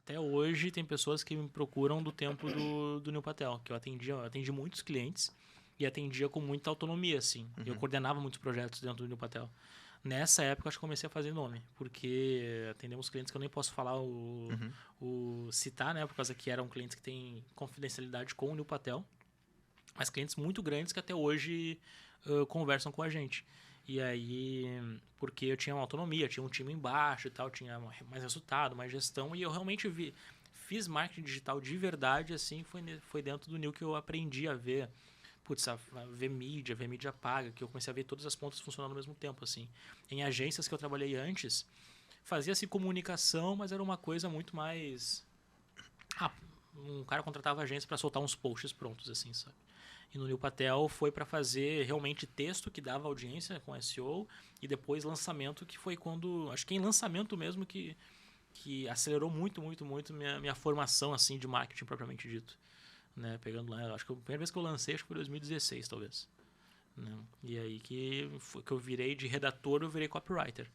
Até hoje tem pessoas que me procuram do tempo do Neil Patel, que eu atendi muitos clientes e atendia com muita autonomia, assim. Eu coordenava muitos projetos dentro do Neil Patel. Nessa época, acho que comecei a fazer nome, porque atendemos clientes que eu nem posso falar o citar, né? Por causa que eram clientes que têm confidencialidade com o Neil Patel, mas clientes muito grandes que até hoje conversam com a gente. E aí, porque eu tinha uma autonomia, tinha um time embaixo e tal, tinha mais resultado, mais gestão, e eu realmente fiz marketing digital de verdade, assim, foi dentro do New que eu aprendi a ver, putz, a ver mídia paga, que eu comecei a ver todas as pontas funcionando ao mesmo tempo, assim. Em agências que eu trabalhei antes, fazia-se comunicação, mas era uma coisa muito mais... um cara contratava a agência para soltar uns posts prontos, assim, sabe? E no Neil Patel foi para fazer realmente texto que dava audiência com SEO e depois lançamento, que foi quando... Acho que em lançamento mesmo que acelerou muito, muito, muito minha formação assim de marketing propriamente dito. Né? Pegando lá, acho que a primeira vez que eu lancei acho que foi 2016, talvez. Né? E aí que eu virei de redator, eu virei copywriter.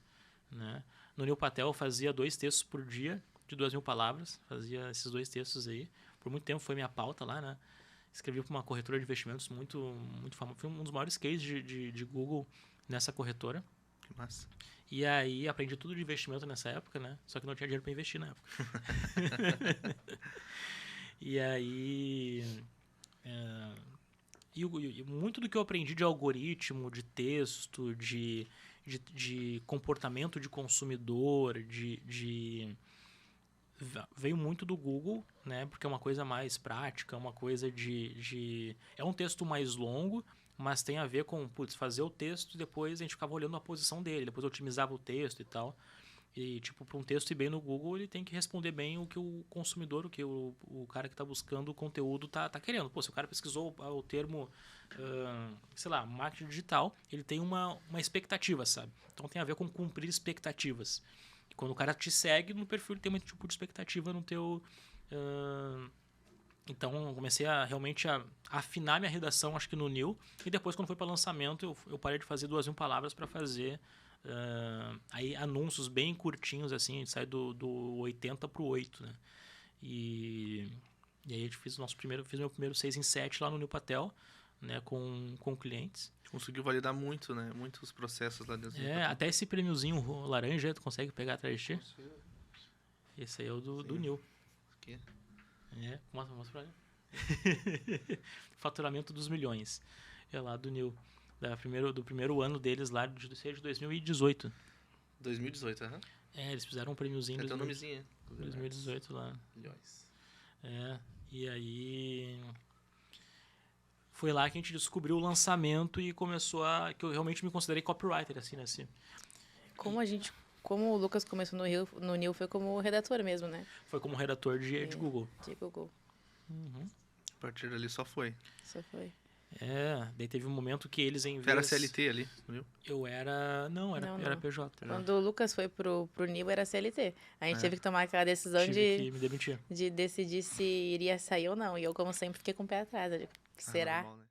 Né? No Neil Patel eu fazia 2 textos por dia, de 2.000 palavras. Fazia esses 2 textos aí. Por muito tempo foi minha pauta lá, né? Escrevi para uma corretora de investimentos muito, muito famosa. Foi um dos maiores cases de Google nessa corretora. Que massa. E aí aprendi tudo de investimento nessa época, né? Só que não tinha dinheiro para investir na época. E aí... E muito do que eu aprendi de algoritmo, de texto, de comportamento de consumidor, veio muito do Google, né? Porque é uma coisa mais prática, uma coisa é um texto mais longo, mas tem a ver com, putz, fazer o texto e depois a gente ficava olhando a posição dele, depois eu otimizava o texto e tal. E, tipo, para um texto ir bem no Google, ele tem que responder bem o que o consumidor, o que o cara que está buscando o conteúdo tá querendo. Pô, se o cara pesquisou o termo, sei lá, marketing digital, ele tem uma expectativa, sabe? Então tem a ver com cumprir expectativas. E quando o cara te segue no perfil, ele tem um tipo de expectativa no teu... então eu comecei a realmente a afinar minha redação, acho que no New. E depois, quando foi para lançamento, eu parei de fazer 2.000 palavras para fazer aí anúncios bem curtinhos, assim, a gente sai do 80 pro 8, né? E aí a gente fiz meu primeiro 6 em 7 lá no New Patel, né, com clientes. Conseguiu validar muito, né? Muitos processos lá dentro. Até esse prêmiozinho laranja tu consegue pegar atrás de ti. Esse aí é o do New. Aqui. Mostra pra ele. Faturamento dos milhões. É lá do New. Do primeiro ano deles lá, de 2018. 2018, aham. Eles fizeram um prêmiozinho em Tem até o nomezinho. 2018 lá. Milhões. E aí... Foi lá que a gente descobriu o lançamento e começou que eu realmente me considerei copywriter, assim, né? Assim. Como o Lucas começou no New foi como redator mesmo, né? Foi como redator de Google. De Google. A partir dali só foi. Só foi. Daí teve um momento que eles em vez... Era CLT ali, viu? Eu era... Não, era PJ. Quando o Lucas foi pro New era CLT. A gente teve que tomar aquela decisão Tive que me demitir. de decidir se iria sair ou não. E eu, como sempre, fiquei com o pé atrás. Será? Normal, né?